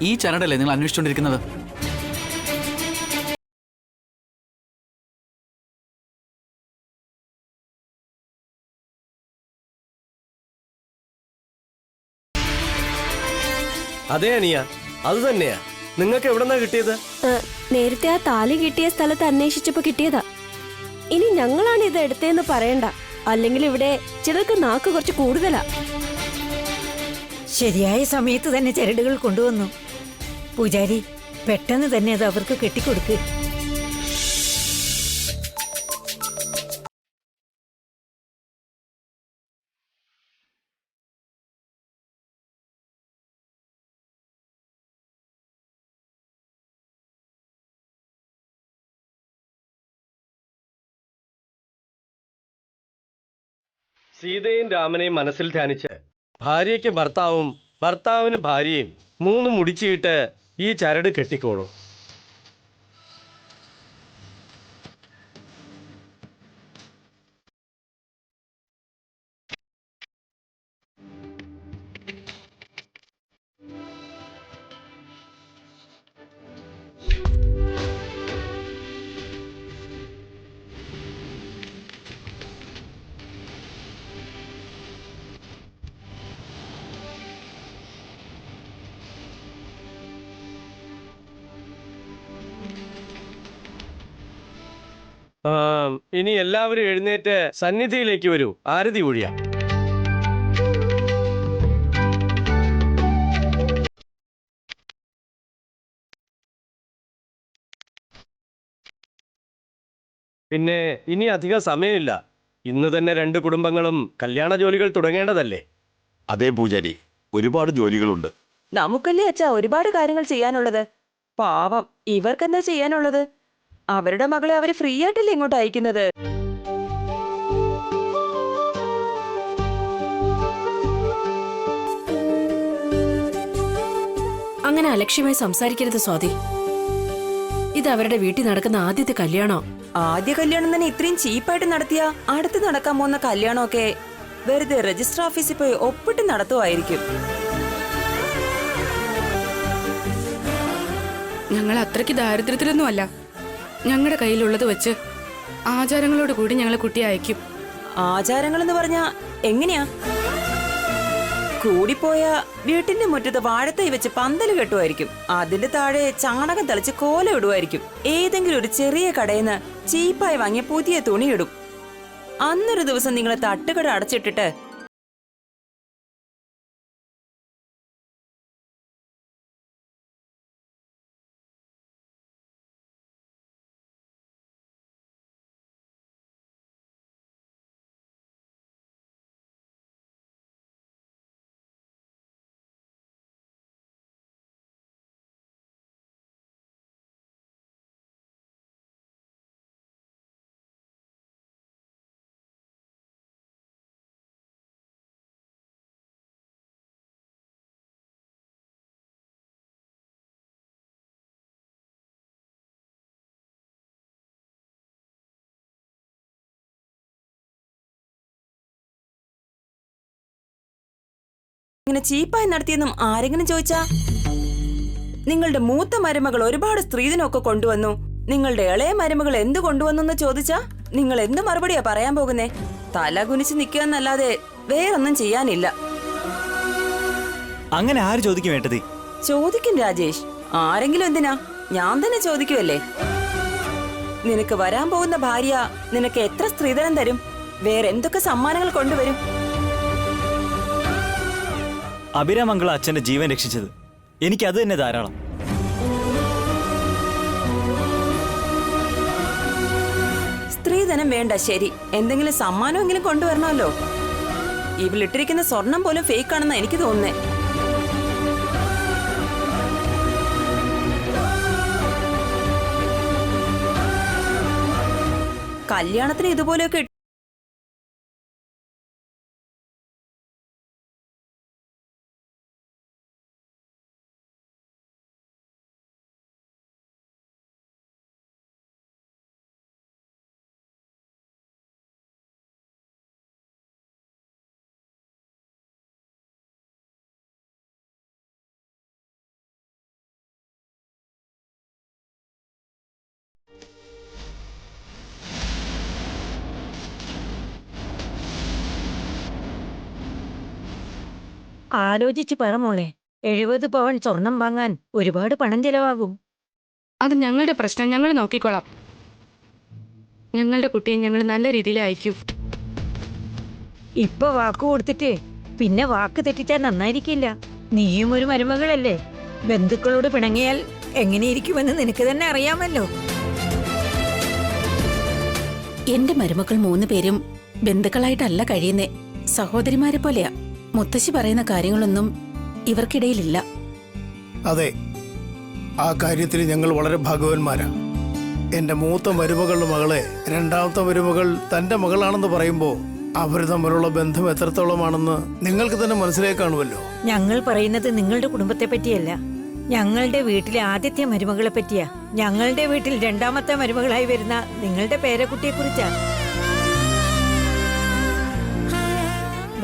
ഈ ചരടല്ലേ നിങ്ങൾ അന്വേഷിച്ചുകൊണ്ടിരിക്കുന്നത്? അതെ അനിയ, അത് തന്നെയാ. നിങ്ങൾക്ക് എവിടെന്നാ കിട്ടിയത്? നേരത്തെ ആ താലി കിട്ടിയ സ്ഥലത്ത് അന്വേഷിച്ചപ്പോ കിട്ടിയതാ. ഇനി ഞങ്ങളാണ് ഇത് എടുത്തേന്ന് പറയണ്ട, അല്ലെങ്കിൽ ഇവിടെ ചിലർക്ക് നാക്ക് കുറച്ച് കൂടുതലാ. ശരിയായ സമയത്ത് തന്നെ ചരടുകൾ കൊണ്ടുവന്നു. പൂജാരി, പെട്ടെന്ന് തന്നെ അത് അവർക്ക് കെട്ടിക്കൊടുക്ക്. സീതയും രാമനെയും മനസ്സിൽ ധ്യാനിച്ച് ഭാര്യയ്ക്ക് ഭർത്താവും ഭർത്താവിന് ഭാര്യയും 3 മുടിച്ചിട്ട് ഈ ചരട് കെട്ടിക്കോളൂ. ഇനി എല്ലാവരും എഴുന്നേറ്റ് സന്നിധിയിലേക്ക് വരൂ. ആരതി ഒഴിയാ. പിന്നെ ഇനി അധികം സമയമില്ല. ഇന്ന് തന്നെ 2 കുടുംബങ്ങളും കല്യാണ ജോലികൾ തുടങ്ങേണ്ടതല്ലേ? അതേ പൂജാരി, ഒരുപാട് ജോലികളുണ്ട്. നമുക്കല്ലേ അച്ഛാ ഒരുപാട് കാര്യങ്ങൾ ചെയ്യാനുള്ളത്. പാവം, ഇവർക്കെന്താ ചെയ്യാനുള്ളത്? അവരുടെ മകളെ അവര് ഫ്രീ ആയിട്ടല്ലേ ഇങ്ങോട്ട് അയക്കുന്നത്. അങ്ങനെ അലക്ഷ്യമായി സംസാരിക്കരുത് സ്വാതി. ഇത് അവരുടെ വീട്ടിൽ നടക്കുന്ന ആദ്യത്തെ കല്യാണോ? ആദ്യ കല്യാണം തന്നെ ഇത്രയും ചീപ്പായിട്ട് നടത്തിയ അടുത്ത് നടക്കാൻ പോകുന്ന കല്യാണമൊക്കെ വെറുതെ രജിസ്റ്റർ ഓഫീസിൽ പോയി ഒപ്പിട്ട് നടത്തുമായിരിക്കും. ഞങ്ങൾ അത്രയ്ക്ക് ദാരിദ്ര്യത്തിലൊന്നും അല്ല. ഞങ്ങളുടെ കയ്യിലുള്ളത് വെച്ച് ആചാരങ്ങളോട് കൂടി ഞങ്ങൾ കുട്ടിയെ അയക്കും. ആചാരങ്ങൾ എന്ന് പറഞ്ഞാ എങ്ങനെയാ? കൂടിപ്പോയ വീട്ടിന്റെ മുറ്റത്ത് വാഴത്തൈ വെച്ച് പന്തല് കെട്ടുമായിരിക്കും. അതിന്റെ താഴെ ചാണകം തളിച്ച് കോല ഇടുമായിരിക്കും. ഏതെങ്കിലും ഒരു ചെറിയ കടയിൽ നിന്ന് ചീപ്പായി വാങ്ങിയ പുതിയ തുണി ഇടും. അന്നൊരു ദിവസം നിങ്ങളെ തട്ടുകട അടച്ചിട്ടിട്ട് ഇങ്ങനെ ചീപ്പായി നടത്തിയെന്നും ആരെങ്കിലും ചോദിച്ചാ? നിങ്ങളുടെ മൂത്ത മരുമകൾ ഒരുപാട് സ്ത്രീധനമൊക്കെ കൊണ്ടുവന്നു, നിങ്ങളുടെ ഇളയ മരുമകൾ എന്ത് കൊണ്ടുവന്നു ചോദിച്ചാ നിങ്ങൾ എന്ത് മറുപടിയാ പറയാൻ പോകുന്നേ? തല കുനിച്ച് നിൽക്കുകയെന്നല്ലാതെ വേറൊന്നും ചെയ്യാനില്ല. അങ്ങനെ ആര് ചോദിക്കും വേണ്ടത്? ചോദിക്കും രാജേഷ്. ആരെങ്കിലും എന്തിനാ, ഞാൻ തന്നെ ചോദിക്കുമല്ലേ. നിനക്ക് വരാൻ പോകുന്ന ഭാര്യ നിനക്ക് എത്ര സ്ത്രീധനം തരും? വേറെന്തൊക്കെ സമ്മാനങ്ങൾ കൊണ്ടുവരും? അഭിരാമംഗള അച്ഛന്റെ ജീവൻ രക്ഷിച്ചത് എനിക്കത് തന്നെ ധാരാളം. സ്ത്രീധനം വേണ്ട, ശരി, എന്തെങ്കിലും സമ്മാനമെങ്കിലും കൊണ്ടുവരണമല്ലോ. ഇവളിട്ടിരിക്കുന്ന സ്വർണം പോലും ഫേക്ക് ആണെന്നാ എനിക്ക് തോന്നുന്നേ. കല്യാണത്തിന് ഇതുപോലെയൊക്കെ ആലോചിച്ച് പറ മോളെ. 70 പവൻ സ്വർണം വാങ്ങാൻ ഒരുപാട് പണം ചെലവാകും. അത് ഞങ്ങളുടെ പ്രശ്നം, ഞങ്ങൾ നോക്കിക്കോളാം. ഞങ്ങളുടെ കുട്ടിയെ ഞങ്ങൾ നല്ല രീതിയിൽ അയക്കും. ഇപ്പൊ വാക്ക് കൊടുത്തിട്ട് പിന്നെ വാക്ക് തെറ്റിച്ചാൽ നന്നായിരിക്കില്ല. നീയും ഒരു മരുമകളല്ലേ. ബന്ധുക്കളോട് പിണങ്ങിയാൽ എങ്ങനെയിരിക്കുമെന്ന് നിനക്ക് തന്നെ അറിയാമല്ലോ. എന്റെ മരുമക്കൾ 3 പേരും ബന്ധുക്കളായിട്ടല്ല കഴിയുന്നേ, സഹോദരിമാരെ പോലെയാ. മുത്തശ്ശി പറയുന്ന കാര്യങ്ങളൊന്നും ഇവർക്കിടയിലില്ല. അതെ, ആ കാര്യത്തിൽ ഞങ്ങൾ വളരെ ഭാഗ്യവാന്മാരാ. എന്റെ മൂത്ത മരുമകളുടെ മകളെ രണ്ടാമത്തെ മരുമകൾ തന്റെ മകളാണെന്ന് പറയുമ്പോ അവർ തമ്മിലുള്ള ബന്ധം എത്രത്തോളമാണെന്ന് നിങ്ങൾക്ക് തന്നെ മനസ്സിലായി കാണുമല്ലോ. ഞങ്ങൾ പറയുന്നത് നിങ്ങളുടെ കുടുംബത്തെ പറ്റിയല്ല, ഞങ്ങളുടെ വീട്ടിലെ ആദ്യത്തെ മരുമകളെ പറ്റിയാ. ഞങ്ങളുടെ വീട്ടിൽ രണ്ടാമത്തെ മരുമകളായി വരുന്ന നിങ്ങളുടെ പേരക്കുട്ടിയെ കുറിച്ചാ.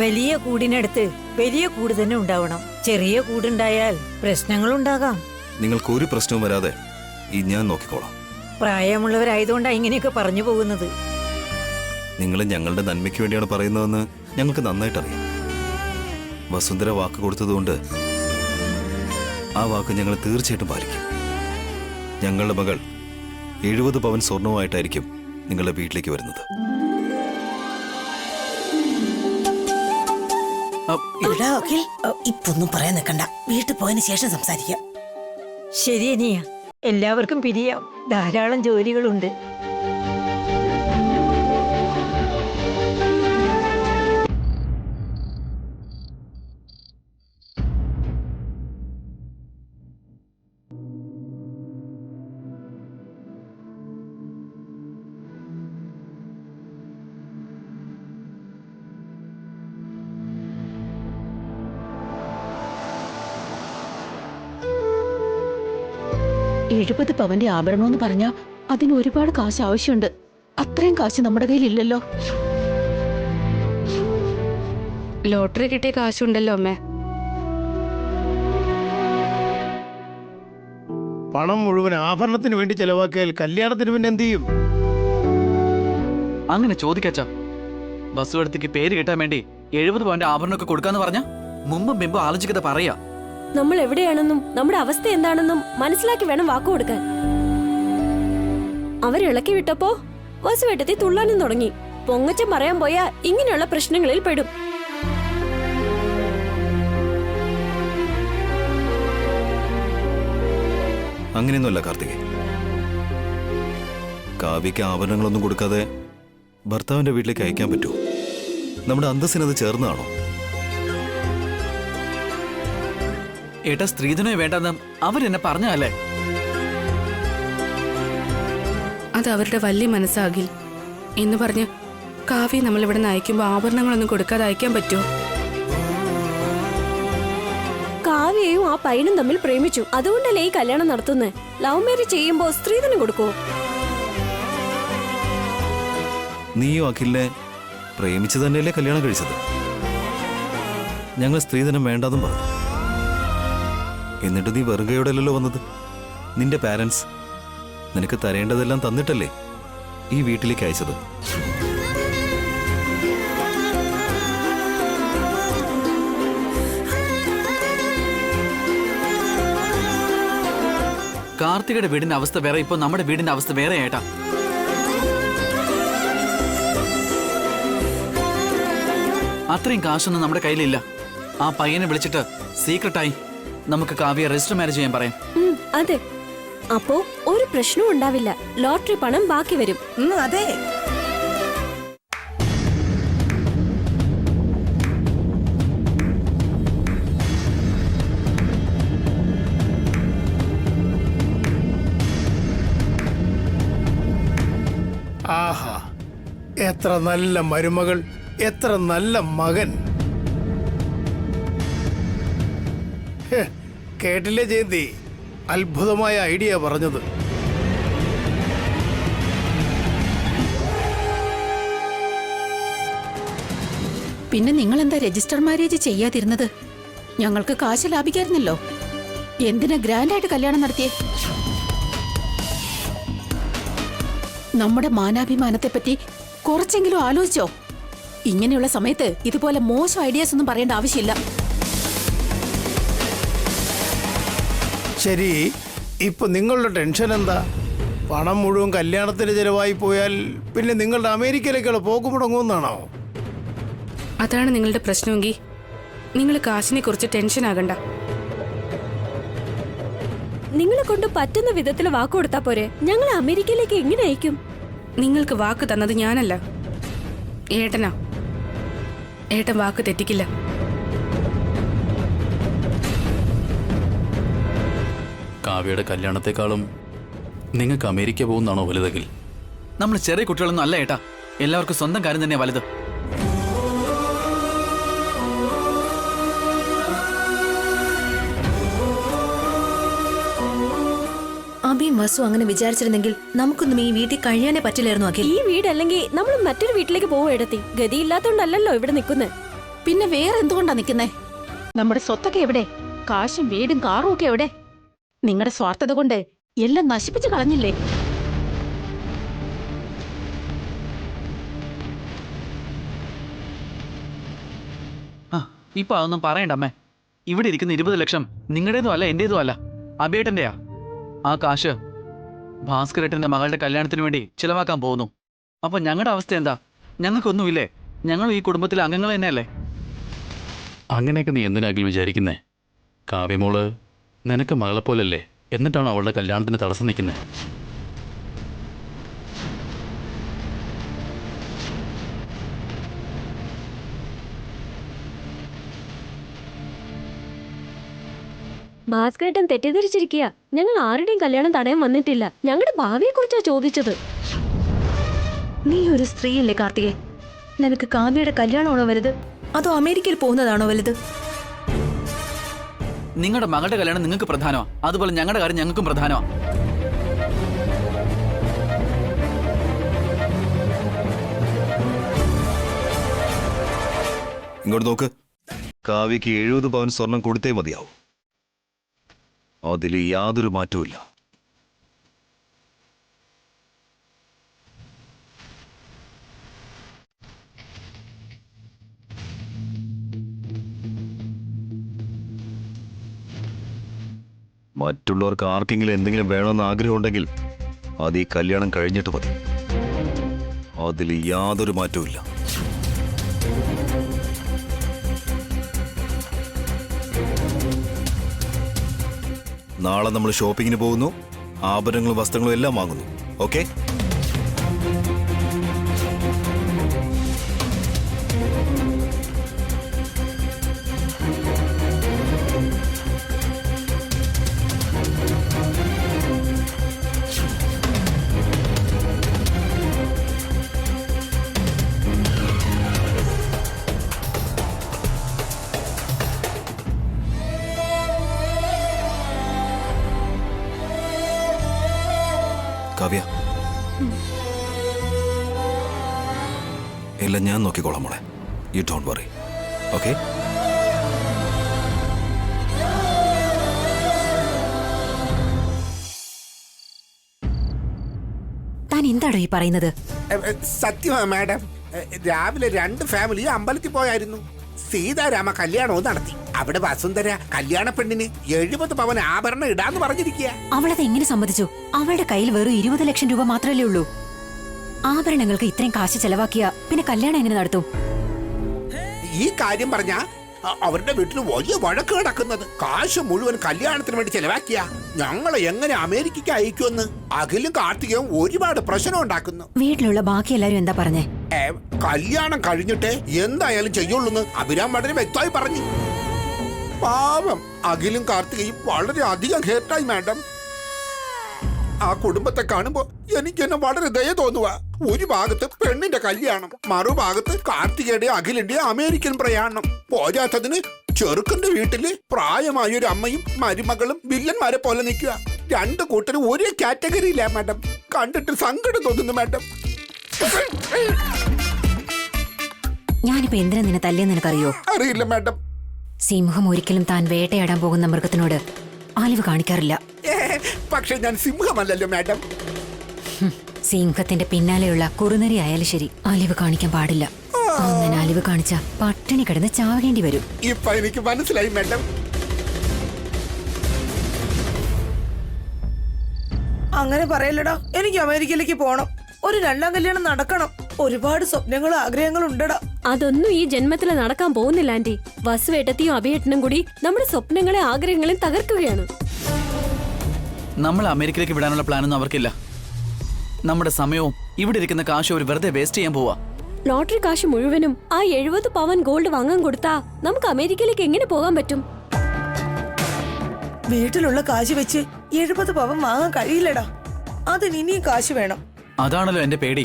വലിയ കൂടിനടുത്ത് വലിയ കൂട് തന്നെ ഉണ്ടാവണം. ചെറിയ കൂടുണ്ടായാൽ പ്രശ്നങ്ങളുണ്ടാകാം. നിങ്ങൾക്ക് ഒരു പ്രശ്നവും വരാതെ ഈ ഞാൻ നോക്കിക്കോളാം. പ്രായമുള്ളവരായതുകൊണ്ടാ ഇങ്ങനെയൊക്കെ പറഞ്ഞു പോകുന്നത്. നിങ്ങൾ ഞങ്ങളുടെ നന്മയ്ക്ക് വേണ്ടിയാണ് പറയുന്നതെന്ന് ഞങ്ങൾക്ക് നന്നായിട്ടറിയാം. വസുന്ധര വാക്ക് കൊടുത്തതുകൊണ്ട് ആ വാക്ക് ഞങ്ങൾ തീർച്ചയായിട്ടും പാലിക്കും. ഞങ്ങളുടെ മകൾ 70 പവൻ സ്വർണവുമായിട്ടായിരിക്കും നിങ്ങളുടെ വീട്ടിലേക്ക് വരുന്നത്. ഇപ്പൊന്നും പറയാൻ നിൽക്കണ്ട, വീട്ടിൽ പോയതിനു ശേഷം സംസാരിക്കാം. ശരി അനിയ, എല്ലാവർക്കും പിരിയാം. ധാരാളം ജോലികളുണ്ട്. എഴുപത് പവന്റെ ആഭരണം എന്ന് പറഞ്ഞാ അതിന് ഒരുപാട് കാശ് ആവശ്യമുണ്ട്. അത്രയും കാശ് നമ്മുടെ കയ്യിലില്ലല്ലോ. ലോട്ടറി കിട്ടിയ കാശുണ്ടല്ലോ അമ്മേ. പണം മുഴുവൻ ആഭരണത്തിന് വേണ്ടി ചെലവാക്കിയാൽ കല്യാണത്തിന് പിന്നെ എന്ത് ചെയ്യും? അങ്ങനെ ചോദിക്കച്ചാ. ബസ്സു അടുത്തേക്ക് പേര് കിട്ടാൻ വേണ്ടി 70 പവന്റെ ആഭരണമൊക്കെ കൊടുക്കാന്ന് പറഞ്ഞ മുമ്പും പിമ്പും ആലോചിക്കാതെ പറയാ. നമ്മൾ എവിടെയാണെന്നും നമ്മുടെ അവസ്ഥ എന്താണെന്നും മനസ്സിലാക്കി വേണം വാക്കു കൊടുക്കാൻ. അവരിളക്കി വിട്ടപ്പോ വസുവേട്ടത്തി തുള്ളാനും തുടങ്ങി. പൊങ്ങച്ചം പറയാൻ പോയാ ഇങ്ങനെയുള്ള പ്രശ്നങ്ങളിൽ പെടും. അങ്ങനെയൊന്നുമല്ല കാർത്തികേ. കാവ്യയ്ക്ക് ആഭരണങ്ങളൊന്നും കൊടുക്കാതെ ഭർത്താവിന്റെ വീട്ടിലേക്ക് അയക്കാൻ പറ്റുമോ? നമ്മുടെ അന്തസ്സിനത് ചേർന്നതാണോ? ഏട്ടാ, സ്ത്രീധനേ വേണ്ടെന്ന് അവരെന്നെ പറഞ്ഞല്ലേ. അത് അവരുടെ വലിയ മനസ്സാകിൽ എന്ന് പറഞ്ഞ് കാവ്യ നമ്മളിവിടെ നിന്ന് അയക്കുമ്പോൾ ആഭരണങ്ങളൊന്നും കൊടുക്കാതെ അയക്കാൻ പറ്റുമോ? കാവ്യയും ആ പയ്യനും തമ്മിൽ പ്രേമിച്ചു, അതുകൊണ്ടല്ലേ ഈ കല്യാണം നടത്തുന്നേ. ലവ് മാരേജ് ചെയ്യുമ്പോ സ്ത്രീധനം കൊടുക്കോ? നീയും അഖിലിനെ പ്രേമിച്ചു തന്നെയല്ലേ കല്യാണം കഴിച്ചത്? ഞങ്ങൾ സ്ത്രീധനം വേണ്ടാന്നും പറഞ്ഞു. എന്നിട്ട് നീ വെറുകയോടെയല്ലോ വന്നത്. നിന്റെ പാരൻസ് നിനക്ക് തരേണ്ടതെല്ലാം തന്നിട്ടല്ലേ ഈ വീട്ടിലേക്ക് അയച്ചത്. കാർത്തികയുടെ വീടിന്റെ അവസ്ഥ വേറെ, ഇപ്പൊ നമ്മുടെ വീടിന്റെ അവസ്ഥ വേറെ ഏട്ടാ. അത്രയും കാശൊന്നും നമ്മുടെ കയ്യിലില്ല. ആ പയ്യനെ വിളിച്ചിട്ട് സീക്രട്ടായി നമുക്ക് കാവ്യ രജിസ്റ്റർ മാരേജ് ചെയ്യാൻ പറയാം. അതെ, അപ്പോ ഒരു പ്രശ്നവും ഉണ്ടാവില്ല. ലോട്ടറി പണം ബാക്കി വരും. അതെ. ആഹാ, എത്ര നല്ല മരുമകൾ, എത്ര നല്ല മകൻ. കേട്ടില്ലേ ജയന്തി, അത്ഭുതമായ ഐഡിയ പറഞ്ഞത്. പിന്നെ നിങ്ങൾ എന്താ രജിസ്റ്റർ മാരേജ് ചെയ്യാതിരുന്നത്? ഞങ്ങൾക്ക് കാശ് ലാഭിക്കായിരുന്നല്ലോ. എന്തിനാ ഗ്രാൻഡായിട്ട് കല്യാണം നടത്തിയേ? നമ്മുടെ മാനാഭിമാനത്തെപ്പറ്റി കുറച്ചെങ്കിലും ആലോചിച്ചോ? ഇങ്ങനെയുള്ള സമയത്ത് ഇതുപോലെ മോശം ഐഡിയാസ് ഒന്നും പറയേണ്ട ആവശ്യമില്ല. ശരി, ഇപ്പൊ നിങ്ങളുടെ ടെൻഷൻ എന്താ? പണം മുഴുവൻ കല്യാണത്തിന് ചെലവായി പോയാൽ പിന്നെ നിങ്ങളുടെ അമേരിക്കയിലേക്കുള്ള പോക്ക് മുടങ്ങുമെന്നാണോ? അതാണ് നിങ്ങളുടെ പ്രശ്നമെങ്കിൽ നിങ്ങൾ കാശിനെ കുറിച്ച് ടെൻഷൻ ആകണ്ട. നിങ്ങളെ കൊണ്ട് പറ്റുന്ന വിധത്തിൽ വാക്ക് കൊടുത്താ പോരെ. ഞങ്ങൾ അമേരിക്കയിലേക്ക് എങ്ങനെ അയക്കും? നിങ്ങൾക്ക് വാക്ക് തന്നത് ഞാനല്ല, ഏട്ടനാ. ഏട്ടൻ വാക്ക് തെറ്റിക്കില്ല. കാവ്യയുടെ കല്യാണത്തെക്കാളും നിങ്ങൾക്ക് അമേരിക്ക പോകുന്നതാണോ വലുതെങ്കിൽ? നമ്മൾ ചെറിയ കുട്ടികളൊന്നും അല്ല ഏട്ടാ. എല്ലാവർക്കും സ്വന്തം കാര്യം തന്നെയാ വലുത്. അബിയും വസു അങ്ങനെ വിചാരിച്ചിരുന്നെങ്കിൽ നമുക്കൊന്നും ഈ വീട്ടിൽ കഴിയാനേ പറ്റില്ലായിരുന്നു അഖിൽ. ഈ വീടല്ലെങ്കിൽ നമ്മൾ മറ്റൊരു വീട്ടിലേക്ക് പോവുകയെടുത്തി. ഗതിയില്ലാത്തോണ്ടല്ലോ ഇവിടെ നിൽക്കുന്നേ. പിന്നെ വേറെ എന്തുകൊണ്ടാ നിൽക്കുന്നേ? നമ്മുടെ സ്വത്തൊക്കെ എവിടെ? കാശും വീടും കാറും ഒക്കെ എവിടെ? നിങ്ങളുടെ സ്വാർത്ഥത കൊണ്ട് എല്ലാം നശിപ്പിച്ചു കളഞ്ഞില്ലേ? ആ ഇപ്പൊ അതൊന്നും പറയണ്ട അമ്മേ. ഇവിടെ ഇരിക്കുന്ന 20 ലക്ഷം നിങ്ങളുടേതും അല്ല എന്റേതും അല്ല, അബേട്ടന്റെയാ. ആ കാശ് ഭാസ്കരേട്ടന്റെ മകളുടെ കല്യാണത്തിന് വേണ്ടി ചിലവാക്കാൻ പോകുന്നു. അപ്പൊ ഞങ്ങളുടെ അവസ്ഥ എന്താ? ഞങ്ങൾക്കൊന്നുമില്ലേ? ഞങ്ങൾ ഈ കുടുംബത്തിലെ അംഗങ്ങൾ തന്നെയല്ലേ? അങ്ങനെയൊക്കെ നീ എന്തിനാകിൽ വിചാരിക്കുന്നേ? കാവ്യമോള് നിനക്ക് മകളെപ്പോലല്ലേ, എന്നിട്ടാണ് അവളുടെ കല്യാണത്തിന് തടസ്സം നിൽക്കുന്നത്. ഭാസ്കരേട്ടൻ തെറ്റിദ്ധരിച്ചിരിക്കുക. ഞങ്ങൾ ആരുടെയും കല്യാണം തടയാൻ വന്നിട്ടില്ല. ഞങ്ങളുടെ ഭാവിയെ കുറിച്ചാ ചോദിച്ചത്. നീ ഒരു സ്ത്രീയല്ലേ കാർത്തികേ? നിനക്ക് കാവ്യയുടെ കല്യാണമാണോ വലുത്, അതോ അമേരിക്കയിൽ പോകുന്നതാണോ വലുത്? നിങ്ങളുടെ മകളുടെ കല്യാണം നിങ്ങൾക്ക് പ്രധാനമാ, അതുപോലെ ഞങ്ങളുടെ കാര്യം ഞങ്ങൾക്കും പ്രധാനമാ. ഇങ്ങോട്ട് നോക്ക്. കാവ്യക്ക് 70 പവൻ സ്വർണം കൊടുത്തേ മതിയാവും. അതിൽ യാതൊരു മാറ്റവുമില്ല. മറ്റുള്ളവർക്ക് ആർക്കെങ്കിലും എന്തെങ്കിലും വേണമെന്ന് ആഗ്രഹമുണ്ടെങ്കിൽ അത് ഈ കല്യാണം കഴിഞ്ഞിട്ട് മതി. അതിൽ യാതൊരു മാറ്റവുമില്ല. നാളെ നമ്മൾ ഷോപ്പിങ്ങിന് പോകുന്നു. ആഭരണങ്ങളും വസ്ത്രങ്ങളും എല്ലാം വാങ്ങുന്നു. ഓക്കെ? കാവ്യ, എല്ലാം ഞാൻ നോക്കിക്കോളാം മോളെ. You don't worry. ഓക്കെ? താൻ എന്താണോ ഈ പറയുന്നത്? സത്യമാ മാഡം. രാവിലെ 2 ഫാമിലി അമ്പലത്തിൽ പോയായിരുന്നു. സീതാരാമ കല്യാണവും നടത്തി. അവിടെ വസുന്ധര കല്യാണ പെണ്ണിന് 70 പവൻ ആഭരണം ഇടാന്ന് പറഞ്ഞിരിക്കുക. അവളത് എങ്ങനെ സമ്മതിച്ചു? അവളുടെ കയ്യിൽ വെറും 20 ലക്ഷം രൂപ മാത്രമല്ലേ ഉള്ളൂ. ആഭരണങ്ങൾക്ക് ഇത്രയും കാശ് ചെലവാക്കിയ പിന്നെ കല്യാണം എങ്ങനെ നടത്തും? ഈ കാര്യം പറഞ്ഞ അവരുടെ വീട്ടിൽ വലിയ വഴക്ക് കിടക്കുന്നത്. കാശ് മുഴുവൻ കല്യാണത്തിന് വേണ്ടി ചെലവാക്കിയ ഞങ്ങളെ എങ്ങനെ അമേരിക്കയ്ക്ക് അയക്കുമെന്ന് അഖിലും കാർത്തികയും ഒരുപാട് പ്രശ്നം ഉണ്ടാക്കുന്നു. വീട്ടിലുള്ള ബാക്കി എല്ലാരും എന്താ പറഞ്ഞേ? കല്യാണം കഴിഞ്ഞിട്ടേ എന്തായാലും ചെയ്യുള്ളൂന്ന് അഭിരാം വളരെ വ്യക്തമായി പറഞ്ഞു. പാവം അഖിലും കാർത്തികയും വളരെ അധികം ഹേർട്ടായി മാഡം. ആ കുടുംബത്തെ കാണുമ്പോ എനിക്ക് എന്നെ വളരെ ദയ തോന്നുക. ഒരു ഭാഗത്ത് പെണ്ണിന്റെ കല്യാണം, മറുഭാഗത്ത് കാർത്തികയുടെ അഖിലിന്റെ അമേരിക്കൻ പ്രയാണം. പോരാത്തതിന് ചെറുക്കന്റെ വീട്ടില് പ്രായമായ ഒരു അമ്മയും മരുമകളും വില്ലന്മാരെ പോലെ നിൽക്കുക. 2 കൂട്ടരും ഒരേ കാറ്റഗറിയില്ല മാഡം. കണ്ടിട്ട് സങ്കടം തോന്നുന്നു മാഡം. ഞാനിപ്പോ എന്തിനാ നിന്നെ തല്ലിയെന്ന് നിനക്കറിയോ? അറിയില്ല മാഡം. സിംഹം ഒരിക്കലും താൻ വേട്ടയാടാൻ പോകുന്ന മൃഗത്തിനോട് അലിവ് കാണിക്കാറില്ല. പക്ഷെ ഞാൻ സിംഹമല്ലല്ലോ മാഡം. സിംഹത്തിന്റെ പിന്നാലെയുള്ള കുറുനരി ആയാലും ശരി, അലിവ് കാണിക്കാൻ പാടില്ല. അങ്ങനെ അലിവ് കാണിച്ച പട്ടിണി കിടന്ന് ചാവേണ്ടി വരും. ഇപ്പൊ എനിക്ക് മനസ്സിലായി മാഡം. അങ്ങനെ പറയല്ലടാ. എനിക്ക് അമേരിക്കയിലേക്ക് പോണം. ഒരു രണ്ടാം കല്യാണം നടക്കണം. ഒരുപാട് സ്വപ്നങ്ങളും ആഗ്രഹങ്ങളും ഉണ്ടടാ. അതൊന്നും ഈ ജന്മത്തിൽ നടക്കാൻ പോകുന്നില്ല ആന്റി. വസുവേട്ടത്തിയും അഭിയേട്ടനും കൂടി നമ്മുടെ സ്വപ്നങ്ങളെ ആഗ്രഹങ്ങളെയും തകർക്കുകയാണ്. നമ്മൾ അമേരിക്കയിലേക്ക് വിടാനുള്ള പ്ലാനൊന്നും അവർക്കില്ല. നമ്മുടെ സമയവും ഇവിടെ ഇരിക്കുന്ന കാശ് അവർ വെറുതെ വേസ്റ്റ് ചെയ്യാൻ പോവാ. ലോട്ടറി കാശ് മുഴുവനും ആ 70 പവൻ ഗോൾഡ് വാങ്ങാൻ കൊടുത്താ നമുക്ക് അമേരിക്കയിലേക്ക് എങ്ങനെ പോകാൻ പറ്റും? വീട്ടിലുള്ള കാശ് വെച്ച് 70 പവൻ വാങ്ങാൻ കഴിയില്ലടാ. അതിന് ഇനിയും കാശ് വേണം. അതാണല്ലോ എന്റെ പേടി.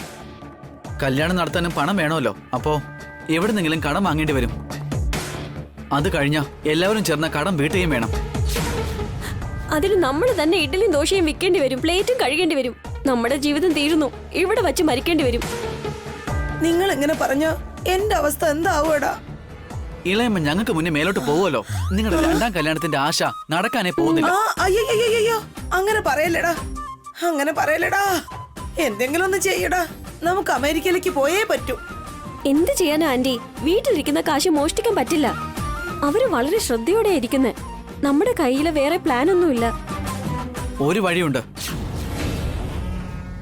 കല്യാണം നടത്താനും പണം വേണമല്ലോ. അപ്പോ എവിടെന്നെങ്കിലും കടം വാങ്ങേണ്ടി വരും. അത് കഴിഞ്ഞാ എല്ലാവരും ചേർന്ന കടം വീട്ടുകയും വേണം. അതിന് നമ്മൾ തന്നെ ഇഡ്ഡലിയും ദോശയും വിൽക്കേണ്ടി വരും, പ്ലേറ്റും കഴുകേണ്ടി വരും. നമ്മുടെ ജീവിതം തീരുന്നു. ഇവിടെ വച്ച് മരിക്കേണ്ടി വരും. നിങ്ങൾ എങ്ങനെ പറഞ്ഞ എന്റെ അവസ്ഥ എന്താവൂടാ? ഇളയമ്മ ഞങ്ങൾക്ക് മുന്നേ മേലോട്ട് പോവുമല്ലോ. നിങ്ങളുടെ രണ്ടാം കല്യാണത്തിന്റെ ആശ നടക്കാനേ പോകുന്നില്ല. അയ്യോ അങ്ങനെ പറയല്ലടാ, അങ്ങനെ പറയല്ലടാ. എന്തെങ്കിലും ഒന്ന് ചെയ്യടാ. നമുക്ക് അമേരിക്കയിലേക്ക് പോയേ പറ്റൂ. എന്ത് ചെയ്യാനാ ആന്റി? വീട്ടിലിരിക്കുന്ന കാശ് മോഷ്ടിക്കാൻ പറ്റില്ല. അവര് വളരെ ശ്രദ്ധയോടെ ഇരിക്കുന്നെ. നമ്മുടെ കയ്യില് വേറെ പ്ലാൻ ഒന്നുമില്ല. ഒരു വഴിയുണ്ട്,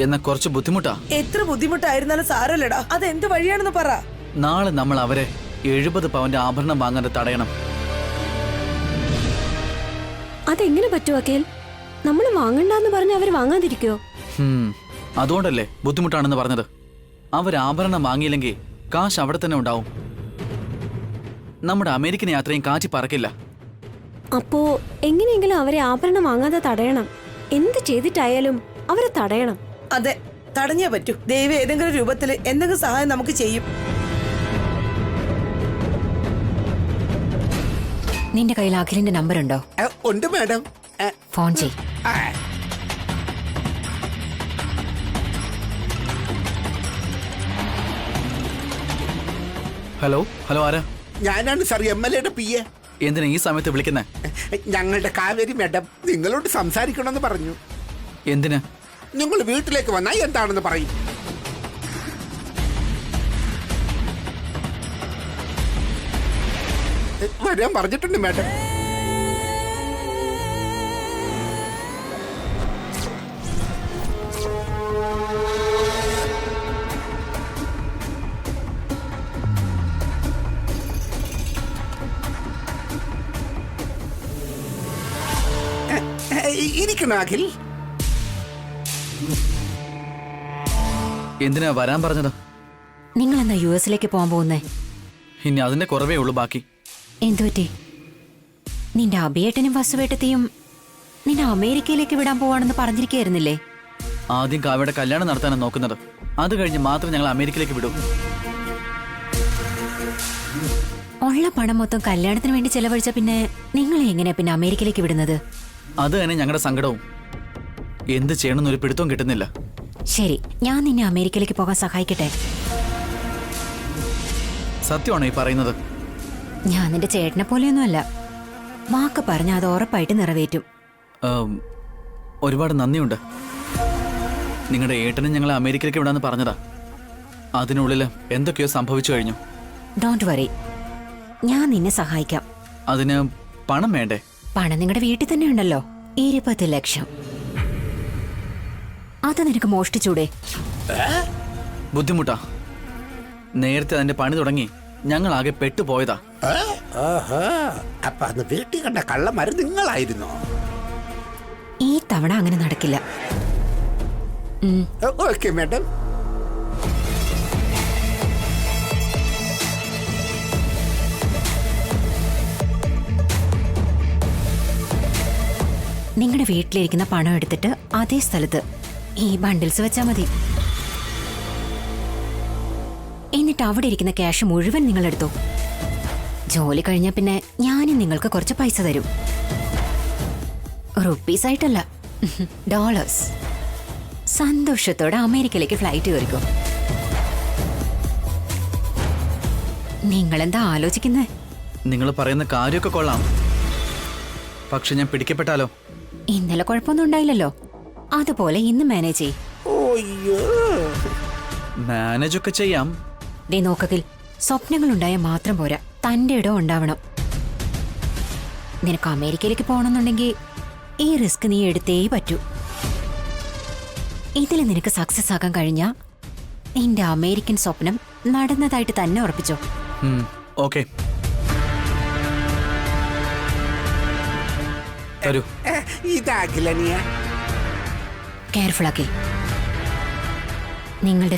എന്നാ കുറച്ച് ബുദ്ധിമുട്ടാ. എത്ര ബുദ്ധിമുട്ടായിരുന്നാലും സാരല്ലടാ. അത് എന്ത് വഴിയാണെന്ന് പറ. നാളെ നമ്മൾ അവരെ 70 പവന്റെ ആഭരണം വാങ്ങാൻ തടയണം. അതെങ്ങനെ പറ്റും അഖിൽ? നമ്മൾ വാങ്ങണ്ടെന്ന് പറഞ്ഞ അവര് വാങ്ങാതിരിക്കോ? അതുകൊണ്ടല്ലേ ബുദ്ധിമുട്ടാണെന്ന് പറഞ്ഞത്. അവർ ആഭരണം വാങ്ങിയില്ലെങ്കിൽ കാശ് അവിടെ തന്നെ ഉണ്ടാവും. നമ്മുടെ അമേരിക്കൻ യാത്രയും കാച്ചി പറക്കില്ല. അപ്പോ എങ്ങനെയെങ്കിലും അവരെ ആഭരണം വാങ്ങാതെ തടയണം. എന്ത് ചെയ്തിട്ടായാലും അവരെ തടയണം. അതെ, തടഞ്ഞേ പറ്റൂ. ദൈവം ഏതെങ്കിലും രൂപത്തിൽ എന്തെങ്കിലും സഹായം നമുക്ക് ചെയ്യും. നിന്റെ കയ്യിൽ അഖിലിന്റെ നമ്പർ ഉണ്ടോ? ഉണ്ട് മാഡം. ഫോൺ ചെയ്. ഹലോ ഹലോ, ആരാ? ഞാനാണ് സാർ, MLA PA. എന്തിനാ ഈ സമയത്ത് വിളിക്കുന്നേ? ഞങ്ങളുടെ കാവേരി മാഡം നിങ്ങളോട് സംസാരിക്കണമെന്ന് പറഞ്ഞു. എന്തിനാ? നിങ്ങൾ വീട്ടിലേക്ക് വന്നാൽ എന്താണെന്ന് പറയും. വരാൻ പറഞ്ഞിട്ടുണ്ട് മാഡം. ഇരിക്കണം അഖിൽ. എന്തിനാ വരാൻ പറഞ്ഞത്? നിങ്ങൾ എന്താ US പോകാൻ പോകുന്നേ? ഇനി അതിന്റെ കുറവേ ഉള്ളൂ ബാക്കി. എന്തുപറ്റി? നിന്റെ അഭിയേട്ടനും വസുവേട്ടത്തെയും നിന്നെ അമേരിക്കയിലേക്ക് വിടാൻ പോവാണെന്ന് പറഞ്ഞിരിക്കുകയായിരുന്നില്ലേ? ആദ്യം കാവ്യയുടെ കല്യാണം നടത്താനാണ് നോക്കുന്നത്. അത് കഴിഞ്ഞ് മാത്രം ഞങ്ങൾ അമേരിക്കയിലേക്ക് വിടും. ഉള്ള പണം മൊത്തം കല്യാണത്തിന് വേണ്ടി ചെലവഴിച്ച പിന്നെ നിങ്ങളെ എങ്ങനെയാ പിന്നെ അമേരിക്കയിലേക്ക് വിടുന്നത്? അത് തന്നെ ഞങ്ങളുടെ സങ്കടവും. എന്ത് ചെയ്യണമെന്നൊരു പിടുത്തവും കിട്ടുന്നില്ല. ശരി, ഞാൻ നിന്നെ അമേരിക്കയിലേക്ക് പോകാൻ സഹായിക്കട്ടെ. സത്യമാണോ ഈ പറയുന്നത്? ഞാൻ നിന്റെ ചേട്ടനെ പോലെയൊന്നുമല്ല. വാക്ക് പറഞ്ഞ അത് ഉറപ്പായിട്ട് നിറവേറ്റും. ഒരുപാട് നന്ദിയുണ്ട്. നിങ്ങളുടെ ഏട്ടനും ഞങ്ങളെ അമേരിക്കയിലേക്ക് വിടാന്ന് പറഞ്ഞതാ. അതിനുള്ളിൽ എന്തൊക്കെയോ സംഭവിച്ചു കഴിഞ്ഞു. ഡോണ്ട് വറി, ഞാൻ നിന്നെ സഹായിക്കാം. അതിന് പണം വേണ്ടേ? പണം നിങ്ങളുടെ വീട്ടിൽ തന്നെ ഉണ്ടല്ലോ. 20 ലക്ഷം. അത് നിനക്ക് മോഷ്ടിച്ചൂടെ? ബുദ്ധിമുട്ടാ. നേരത്തെ അതിന്റെ പണി തുടങ്ങി ഞങ്ങൾ ആകെ പെട്ടുപോയതാ. അപ്പൊ അന്ന് വീട്ടിൽ കണ്ട കള്ളന്മാര് നിങ്ങളായിരുന്നോ? ഈ തവണ അങ്ങനെ നടക്കില്ല. Okay madam. നിങ്ങളുടെ വീട്ടിലിരിക്കുന്ന പണം എടുത്തിട്ട് അതേ സ്ഥലത്ത് ഈ ബണ്ടിൽസ് വെച്ചാ മതി. എന്നിട്ട് അവിടെ ഇരിക്കുന്ന ക്യാഷ് മുഴുവൻ നിങ്ങൾ എടുത്തോ. ജോലി കഴിഞ്ഞ പിന്നെ ഞാനും നിങ്ങൾക്ക് കുറച്ച് പൈസ തരും. റുപ്പീസ് ആയിട്ടല്ല, ഡോളേഴ്സ്. സന്തോഷത്തോടെ അമേരിക്കയിലേക്ക് ഫ്ലൈറ്റ് കയറിക്കോ. നിങ്ങളെന്താ ആലോചിക്കുന്നേ? നിങ്ങൾ പറയുന്ന കാര്യമൊക്കെ കൊള്ളാം. പക്ഷെ ഞാൻ പിടിക്കപ്പെട്ടാലോ? ഇന്നലെ കുഴപ്പമൊന്നും ഉണ്ടായില്ലല്ലോ. അതുപോലെ ഇന്ന് മാനേജ് ചെയ്. മാനേജ് ഒക്കെ ചെയ്യാം. ദേ നോക്കകിൽ, സ്വപ്നങ്ങൾ ഉണ്ടായാൽ മാത്രം പോരാ, തന്റെ ഇടം ഉണ്ടാവണം. നിനക്ക് അമേരിക്കയിലേക്ക് പോകണമെന്നുണ്ടെങ്കിൽ ഈ റിസ്ക് നീ എടുത്തേ പറ്റൂ. ഇതിൽ നിനക്ക് സക്സസ് ആക്കാൻ കഴിഞ്ഞാ നിന്റെ അമേരിക്കൻ സ്വപ്നം നടന്നതായിട്ട് തന്നെ ഉറപ്പിച്ചോ. ഓക്കെ, തരൂ. ഇതാകില്ല നീ. കെയർഫുൾ ആക്കി. നിങ്ങളുടെ